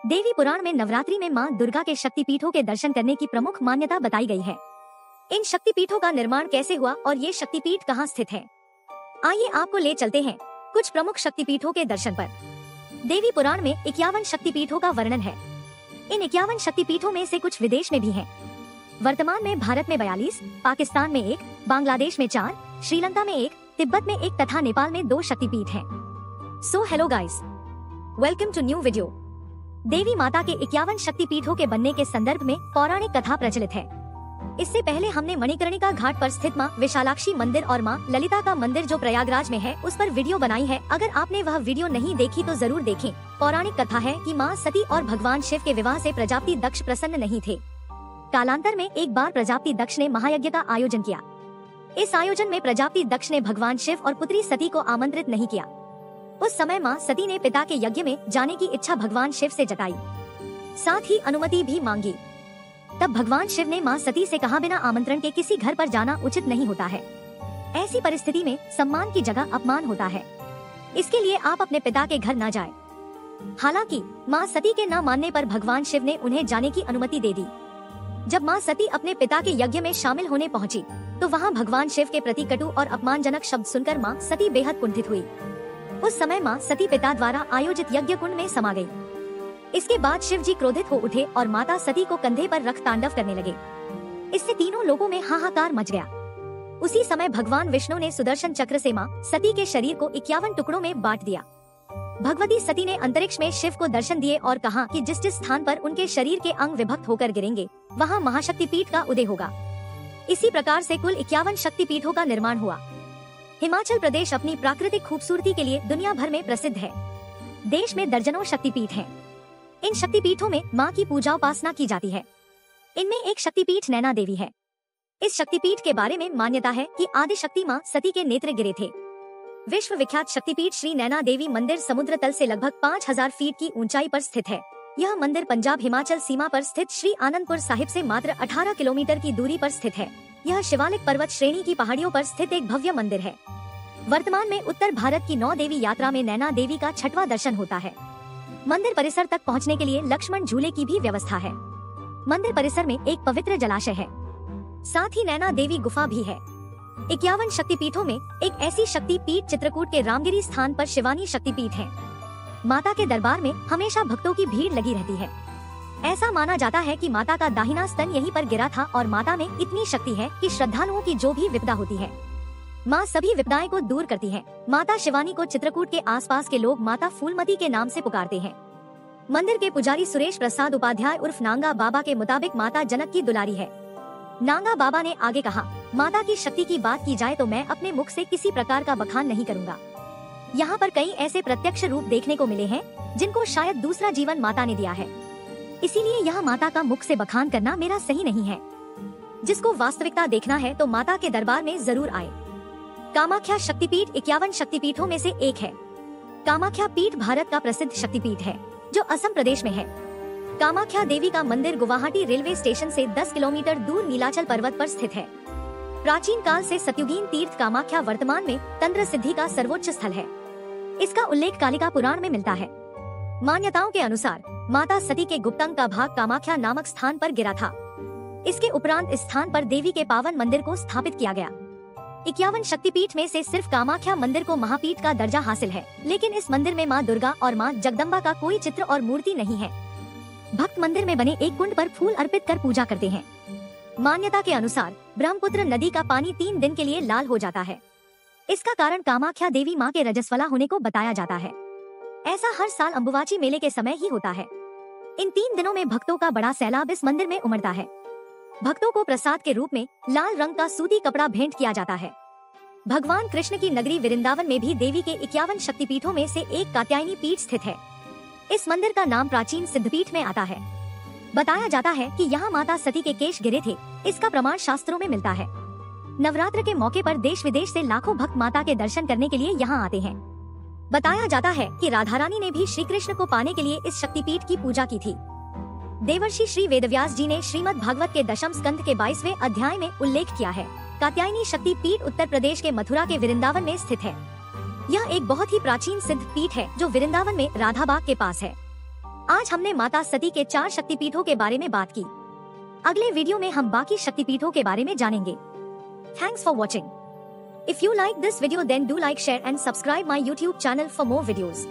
देवी पुराण में नवरात्रि में मां दुर्गा के शक्तिपीठों के दर्शन करने की प्रमुख मान्यता बताई गई है। इन शक्तिपीठों का निर्माण कैसे हुआ और ये शक्तिपीठ कहाँ स्थित है, आइए आपको ले चलते हैं कुछ प्रमुख शक्तिपीठों के दर्शन पर। देवी पुराण में 51 शक्तिपीठों का वर्णन है। इन 51 शक्तिपीठों में से कुछ विदेश में भी हैं। वर्तमान में भारत में 42, पाकिस्तान में 1, बांग्लादेश में 4, श्रीलंका में 1, तिब्बत में 1 तथा नेपाल में 2 शक्तिपीठ हैं। So hello guys, welcome to new video. देवी माता के 51 शक्तिपीठों के बनने के संदर्भ में पौराणिक कथा प्रचलित है। इससे पहले हमने मणिकर्णिका घाट पर स्थित मां विशालाक्षी मंदिर और मां ललिता का मंदिर जो प्रयागराज में है उस पर वीडियो बनाई है। अगर आपने वह वीडियो नहीं देखी तो जरूर देखें। पौराणिक कथा है कि मां सती और भगवान शिव के विवाह से प्रजापति दक्ष प्रसन्न नहीं थे। कालांतर में एक बार प्रजापति दक्ष ने महायज्ञ का आयोजन किया। इस आयोजन में प्रजापति दक्ष ने भगवान शिव और पुत्री सती को आमंत्रित नहीं किया। उस समय मां सती ने पिता के यज्ञ में जाने की इच्छा भगवान शिव से जताई, साथ ही अनुमति भी मांगी। तब भगवान शिव ने मां सती से कहा, बिना आमंत्रण के किसी घर पर जाना उचित नहीं होता है। ऐसी परिस्थिति में सम्मान की जगह अपमान होता है, इसके लिए आप अपने पिता के घर न जाएं। हालांकि मां सती के न मानने पर भगवान शिव ने उन्हें जाने की अनुमति दे दी। जब मां सती अपने पिता के यज्ञ में शामिल होने पहुंची तो वहां भगवान शिव के प्रति कटु और अपमानजनक शब्द सुनकर मां सती बेहद कुंठित हुई। उस समय मां सती पिता द्वारा आयोजित यज्ञ कुंड में समा गई। इसके बाद शिव जी क्रोधित हो उठे और माता सती को कंधे पर रख तांडव करने लगे। इससे तीनों लोगों में हाहाकार मच गया। उसी समय भगवान विष्णु ने सुदर्शन चक्र से मां सती के शरीर को 51 टुकड़ों में बांट दिया। भगवती सती ने अंतरिक्ष में शिव को दर्शन दिए और कहा कि जिस जिस स्थान पर उनके शरीर के अंग विभक्त होकर गिरेंगे वहाँ महाशक्तिपीठ का उदय होगा। इसी प्रकार से कुल 51 शक्तिपीठों का निर्माण हुआ। हिमाचल प्रदेश अपनी प्राकृतिक खूबसूरती के लिए दुनिया भर में प्रसिद्ध है। देश में दर्जनों शक्तिपीठ हैं। इन शक्तिपीठों में मां की पूजा उपासना की जाती है। इनमें एक शक्तिपीठ नैना देवी है। इस शक्तिपीठ के बारे में मान्यता है कि आदि शक्ति मां सती के नेत्र गिरे थे। विश्व विख्यात शक्तिपीठ श्री नैना देवी मंदिर समुद्र तल से लगभग 5000 फीट की ऊंचाई पर स्थित है। यह मंदिर पंजाब हिमाचल सीमा पर स्थित श्री आनंदपुर साहिब से मात्र 18 किलोमीटर की दूरी पर स्थित है। यह शिवालिक पर्वत श्रेणी की पहाड़ियों पर स्थित एक भव्य मंदिर है। वर्तमान में उत्तर भारत की 9 देवी यात्रा में नैना देवी का 6वां दर्शन होता है। मंदिर परिसर तक पहुंचने के लिए लक्ष्मण झूले की भी व्यवस्था है। मंदिर परिसर में एक पवित्र जलाशय है, साथ ही नैना देवी गुफा भी है। 51 शक्तिपीठों में एक ऐसी शक्तिपीठ चित्रकूट के रामगिरी स्थान पर शिवानी शक्तिपीठ है। माता के दरबार में हमेशा भक्तों की भीड़ लगी रहती है। ऐसा माना जाता है कि माता का दाहिना स्तन यहीं पर गिरा था और माता में इतनी शक्ति है कि श्रद्धालुओं की जो भी विपदा होती है माँ सभी विपदाएं को दूर करती है। माता शिवानी को चित्रकूट के आसपास के लोग माता फूलमती के नाम से पुकारते हैं। मंदिर के पुजारी सुरेश प्रसाद उपाध्याय उर्फ नांगा बाबा के मुताबिक माता जनक की दुलारी है। नांगा बाबा ने आगे कहा, माता की शक्ति की बात की जाए तो मैं अपने मुख से किसी प्रकार का बखान नहीं करूँगा। यहाँ पर कई ऐसे प्रत्यक्ष रूप देखने को मिले हैं जिनको शायद दूसरा जीवन माता ने दिया है, इसीलिए यहाँ माता का मुख से बखान करना मेरा सही नहीं है। जिसको वास्तविकता देखना है तो माता के दरबार में जरूर आए। कामाख्या शक्तिपीठ 51 शक्तिपीठों में से एक है। कामाख्या पीठ भारत का प्रसिद्ध शक्तिपीठ है जो असम प्रदेश में है। कामाख्या देवी का मंदिर गुवाहाटी रेलवे स्टेशन से 10 किलोमीटर दूर नीलाचल पर्वत पर स्थित है। प्राचीन काल से सत्युगीन तीर्थ कामाख्या वर्तमान में तंत्र सिद्धि का सर्वोच्च स्थल है। इसका उल्लेख कालिका पुराण में मिलता है। मान्यताओं के अनुसार माता सती के गुप्तांग का भाग कामाख्या नामक स्थान पर गिरा था। इसके उपरांत इस स्थान पर देवी के पावन मंदिर को स्थापित किया गया। 51 शक्तिपीठ में से सिर्फ कामाख्या मंदिर को महापीठ का दर्जा हासिल है, लेकिन इस मंदिर में मां दुर्गा और मां जगदम्बा का कोई चित्र और मूर्ति नहीं है। भक्त मंदिर में बने एक कुंड पर फूल अर्पित कर पूजा करते हैं। मान्यता के अनुसार ब्रह्मपुत्र नदी का पानी 3 दिन के लिए लाल हो जाता है। इसका कारण कामाख्या देवी मां के रजस्वला होने को बताया जाता है। ऐसा हर साल अंबुबाची मेले के समय ही होता है। इन 3 दिनों में भक्तों का बड़ा सैलाब इस मंदिर में उमड़ता है। भक्तों को प्रसाद के रूप में लाल रंग का सूती कपड़ा भेंट किया जाता है। भगवान कृष्ण की नगरी वृंदावन में भी देवी के 51 शक्तिपीठों में से एक कात्यायनी पीठ स्थित है। इस मंदिर का नाम प्राचीन सिद्धपीठ में आता है। बताया जाता है कि यहाँ माता सती के केश गिरे थे। इसका प्रमाण शास्त्रों में मिलता है। नवरात्र के मौके पर देश विदेश से लाखों भक्त माता के दर्शन करने के लिए यहाँ आते हैं। बताया जाता है कि राधा रानी ने भी श्री कृष्ण को पाने के लिए इस शक्तिपीठ की पूजा की थी। देवर्षि श्री वेदव्यास जी ने श्रीमद् भागवत के दशम स्कंद के 22वें अध्याय में उल्लेख किया है। कात्यायनी शक्ति पीठ उत्तर प्रदेश के मथुरा के वृंदावन में स्थित है। यह एक बहुत ही प्राचीन सिद्ध पीठ है जो वृंदावन में राधाबाग के पास है। आज हमने माता सती के 4 शक्तिपीठों के बारे में बात की। अगले वीडियो में हम बाकी शक्तिपीठों के बारे में जानेंगे। Thanks for watching. If you like this video then do like, share and subscribe my YouTube channel for more videos.